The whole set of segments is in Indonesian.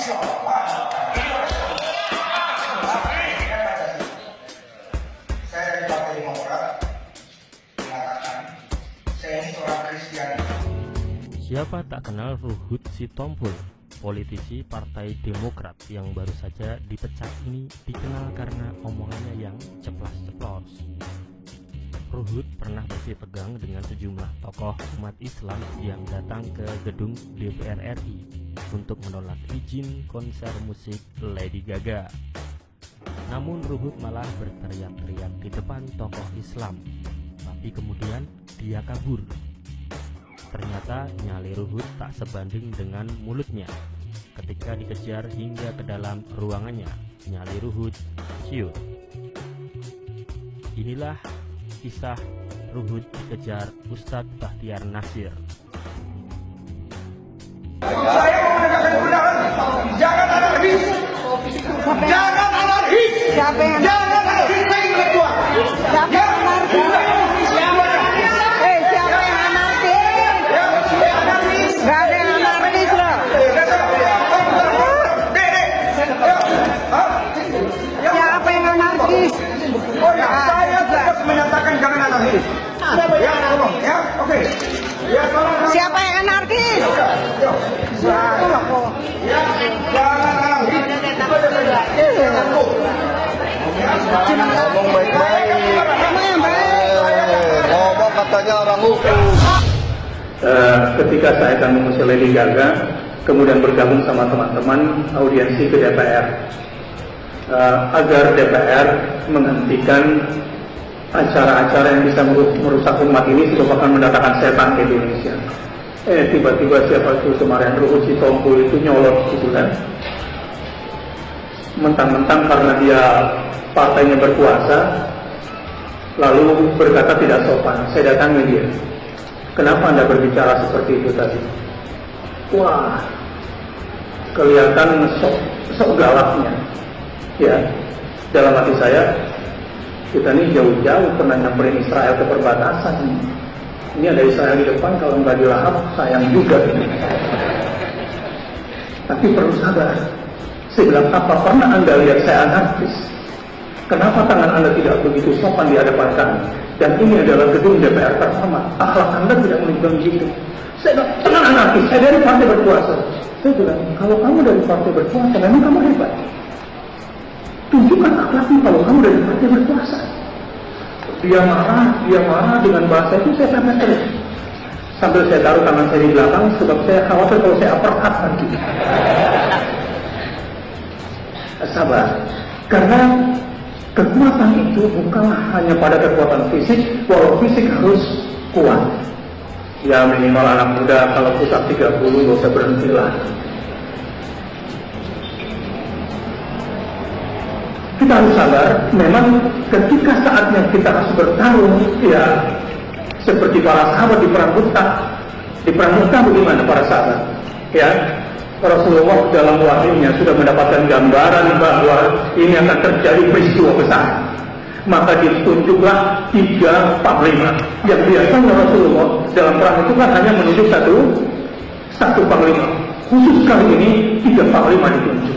Saya dari Partai Demokrat mengatakan saya ini seorang Kristen. Siapa tak kenal Ruhut Sitompul, politisi Partai Demokrat yang baru saja dipecat ini dikenal karena omongannya yang ceplas-ceplos. Ruhut pernah bersitegang dengan sejumlah tokoh umat Islam yang datang ke gedung DPR RI untuk menolak izin konser musik Lady Gaga. Namun Ruhut malah berteriak-teriak di depan tokoh Islam, tapi kemudian dia kabur. Ternyata nyali Ruhut tak sebanding dengan mulutnya. Ketika dikejar hingga ke dalam ruangannya, nyali Ruhut ciut. Inilah kisah Ruhut dikejar Ustadz Bahtiar Nasir. Saya mau menegakkan kebenaran. Jangan anarkis. Jangan anarkis. Siapa yang Jangan anarkis. Saya ingat Tuhan. Siapa yang anarkis? Siapa yang anarkis? Gak ada yang anarkis loh. Siapa yang anarkis? Oh ya, saya tetap menyatakan jangan anarkis. Ya, tolong. Ya, oke. Ya, tolong. Siapa yang anarkis? Jangan anarkis. Ngomong baik-baik. Kamu yang baik. Ngomong katanya orang hukum. Ketika saya akan mengusir Lady Gaga, kemudian bergabung sama teman-teman audiensi ke DPR, agar DPR menghentikan acara-acara yang bisa merusak umat ini sebab akan mendatangkan setan ke Indonesia. Tiba-tiba siapa itu kemarin Ruhut Sitompul itu nyolot gitu kan, mentang-mentang karena dia partainya berkuasa, lalu berkata tidak sopan. Saya datangi dia, kenapa Anda berbicara seperti itu tadi? Wah, kelihatan sok galaknya. Ya, dalam hati saya, kita ini jauh-jauh pernah nyamperin Israel ke perbatasan. Ini ada Israel di depan, kalau nggak dilahap, sayang juga. Tapi perlu sabar. Saya bilang, apa pernah Anda lihat saya anarkis? Kenapa tangan Anda tidak begitu sopan di hadapan kami? Dan ini adalah gedung DPR terhormat. Akhlak Anda tidak menunjukkan begitu. Saya bilang, jangan anarkis, saya dari partai berkuasa. Saya bilang, kalau kamu dari partai berkuasa, memang kamu hebat. Tunjukkan akhlakmu kalau kamu dari partai berkuasa. Dia marah dengan bahasa itu, saya sampai terus. Sambil saya taruh tangan saya di belakang, sebab saya khawatir kalau saya uppercut nanti. Sabar, karena kekuatan itu bukanlah hanya pada kekuatan fisik, walau fisik harus kuat. Ya minimal anak muda kalau pusat 30 gak usah berhentilah. Kita harus sabar, memang ketika saatnya kita harus bertarung, ya seperti para sahabat di perang Mu'tah. Di perang Mu'tah bagaimana para sahabat? Ya, Rasulullah dalam wahyunya sudah mendapatkan gambaran bahwa ini akan terjadi peristiwa besar. Maka ditunjuklah 3 panglima. Yang biasanya Rasulullah dalam perang itu kan hanya menunjuk satu panglima. Khusus kali ini 3 panglima ditunjuk.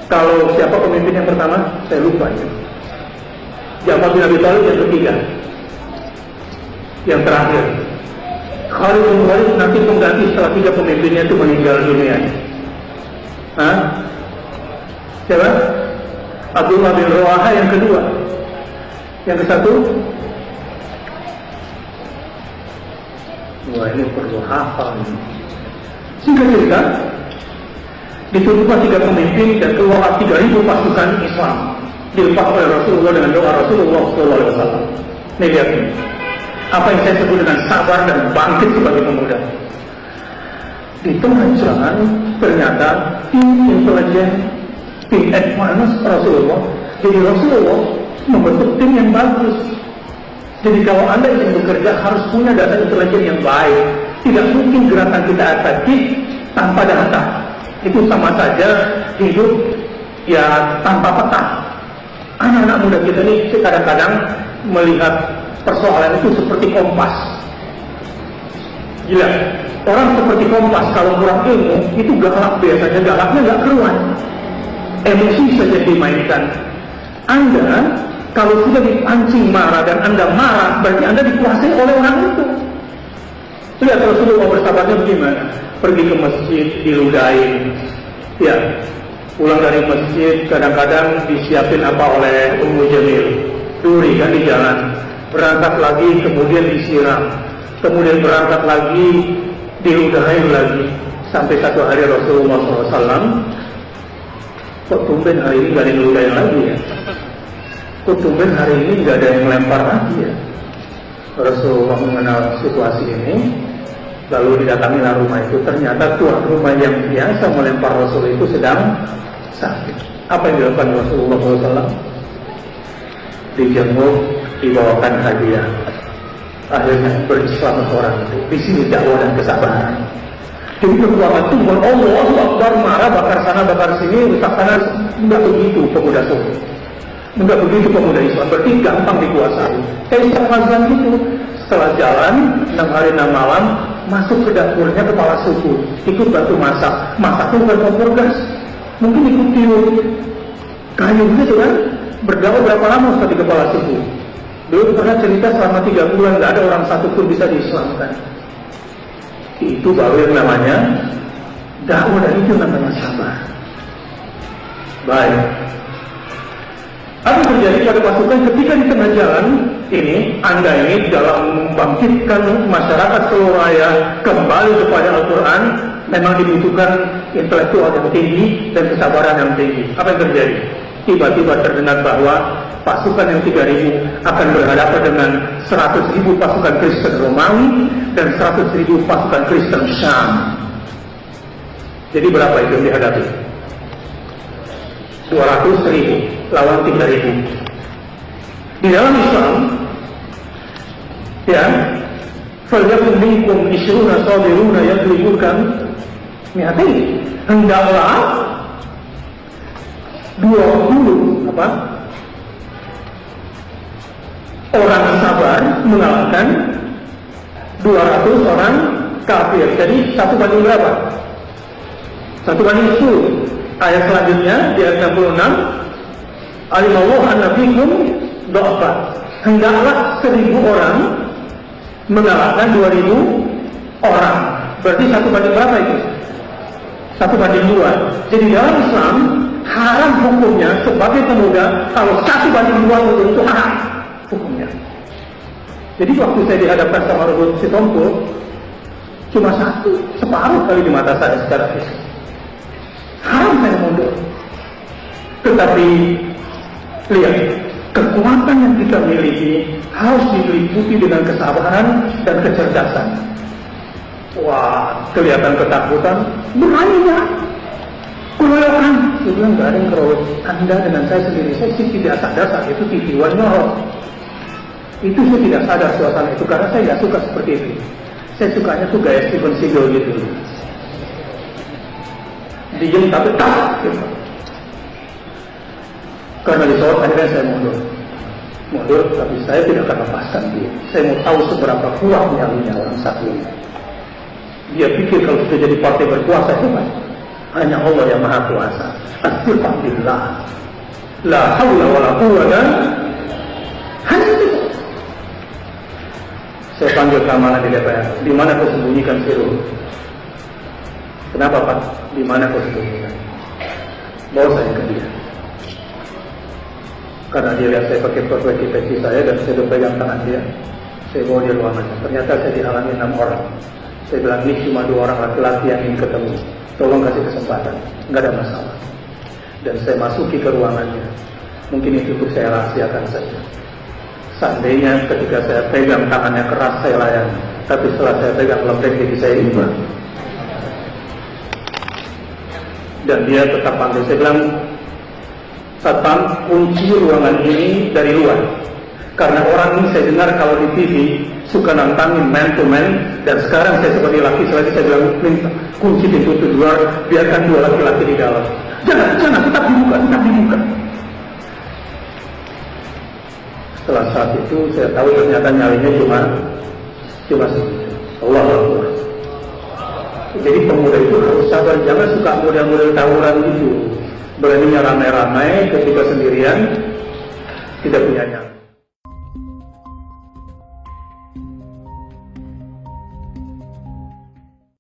Kalau siapa pemimpin yang pertama, saya lupa ya. Ja'far bin Abi Thalib yang ketiga. Yang terakhir, Khalid bin Walid nanti mengganti setelah 3 pemimpinnya itu meninggal dunia. Siapa? Abdullah bin Rawaha yang kedua. Yang ke satu, wah ini perlu hafal. Singkat cerita, ditunjukkan 3 pemimpin dan keluar 3.000 pasukan Islam dilepas oleh Rasulullah dengan doa Rasulullah SAW. Nih lihat ini, apa yang saya sebut dengan sabar dan bangkit sebagai pemuda. Di tengah jalan ternyata tim intelijen, tim advance Rasulullah. Jadi Rasulullah membentuk tim yang bagus. Jadi kalau Anda ingin bekerja harus punya data intelijen yang baik. Tidak mungkin gerakan kita efektif tanpa data. Itu sama saja hidup ya tanpa peta. Anak-anak muda kita ini kadang-kadang melihat persoalan itu seperti kompas. Gila, orang seperti Kompas kalau kurang ilmu itu galak, biasanya galaknya nggak keluar, emosi saja dimainkan. Anda kalau sudah dipancing marah dan Anda marah, berarti Anda dikuasai oleh orang itu. Lihat Rasulullah bersabarnya bagaimana, pergi ke masjid diludahin, ya, pulang dari masjid kadang-kadang disiapin apa oleh Ummu Jamil, duri kan di jalan, berangkat lagi kemudian disiram, kemudian berangkat lagi diludahin lagi, sampai satu hari Rasulullah SAW, kok tumben hari ini nggak ada yang ludahin lagi ya, kok tumben hari ini nggak ada yang lempar lagi ya. Rasulullah mengenal situasi ini, lalu didatangilah rumah itu. Ternyata tuan rumah yang biasa melempar Rasul itu sedang sakit. Apa yang dilakukan Rasulullah SAW? Dijenguk, dibawakan hadiah. Akhirnya berislam orang itu. Di sini dakwah dan kesabaran. Jadi kekuatan Tuhan Allahu Akbar, marah, bakar sana, bakar sini, rusak sana. Enggak begitu pemuda sufi. Enggak begitu pemuda Islam. Berarti gampang dikuasai. Kayak Ustaz Razan gitu. Setelah jalan 6 hari 6 malam, masuk ke dapurnya kepala suku, ikut bantu masak. Masaknya bukan kompor gas, mungkin ikut tiup kayu gitu kan. Berdakwah berapa lama Ustaz di kepala suku? Beliau pernah cerita selama 3 bulan nggak ada orang satu pun bisa diislamkan. Itu baru yang namanya dakwah, dan itu namanya sabar. Baik. Apa yang terjadi pada pasukan ketika di tengah jalan ini, Anda ini dalam membangkitkan masyarakat seluruh raya kembali kepada Al-Quran, memang dibutuhkan intelektual yang tinggi dan kesabaran yang tinggi. Apa yang terjadi? Tiba-tiba terdengar bahwa pasukan yang 3.000 akan berhadapan dengan 100.000 pasukan Kristen Romawi dan 100.000 pasukan Kristen Syam. Jadi berapa itu yang dihadapi? 200.000 lawan 3.000. Di dalam Islam, ya, falyakum minkum ishruna sabiruna yaghlibukum mi'atain. Hendaklah 20 orang sabar mengalahkan 200 orang kafir. Jadi 1 banding berapa? 1 banding 10. Ayat selanjutnya di ayat 66, alimallahu annabikum do'fa. Hendaklah 1.000 orang mengalahkan 2.000 orang. Berarti 1 banding berapa itu? 1 banding 2. Jadi dalam Islam haram hukumnya sebagai pemuda kalau 1 banding 2 itu haram hukumnya. Jadi waktu saya dihadapkan sama Ruhut Sitompul, cuma 1, separuh kali di mata saya secara fisik. Haram saya mundur. Tetapi lihat, kekuatan yang kita miliki harus diliputi dengan kesabaran dan kecerdasan. Wah, kelihatan ketakutan, beraninya keroyokan. Dia bilang gak ada yang keroyok. Anda dengan saya sendiri, saya sih tidak sadar saat itu TV One nyorot. Itu saya tidak sadar suasana itu karena saya tidak suka seperti itu. Saya sukanya tuh gaya Steven Seagal gitu. Dijem tapi tak gitu. Karena disawat akhirnya saya mundur, tapi saya tidak akan lepaskan dia. Saya mau tahu seberapa kuat nyalinya orang satu ini. Dia pikir kalau sudah jadi partai berkuasa itu kan hanya Allah yang maha kuasa. Alhamdulillah, la haula wala quwwata hanya itu. Saya panggil keamanan di DPR. Di mana kau sembunyikan Sirul? Kenapa Pak? Di mana kau sembunyikan? Bawa saya ke dia. Karena dia lihat saya pakai profesi saya dan saya pegang tangan dia. Saya bawa dia ruangannya. Ternyata saya dihalangi 6 orang. Saya bilang ini cuma 2 orang laki-laki yang ingin ketemu. Tolong kasih kesempatan. Nggak ada masalah. Dan saya masuki ke ruangannya. Mungkin itu untuk saya rahasiakan saja. Seandainya ketika saya pegang tangannya keras saya layani. Tapi setelah saya pegang lembek jadi saya imbang. Dan dia tetap panggil. Saya bilang, Satpam, kunci ruangan ini dari luar. Karena orang ini saya dengar kalau di TV suka nantangin man to man. Dan sekarang saya sebagai laki-laki saya bilang, minta kunci pintu itu di luar, biarkan 2 laki-laki di dalam. Jangan, tetap dibuka. Setelah saat itu saya tahu ternyata nyalinya cuma segitu. Allah Akbar. Jadi pemuda itu harus sabar, jangan suka model-model tawuran gitu. Beraninya ramai-ramai ketika sendirian tidak punya nyali.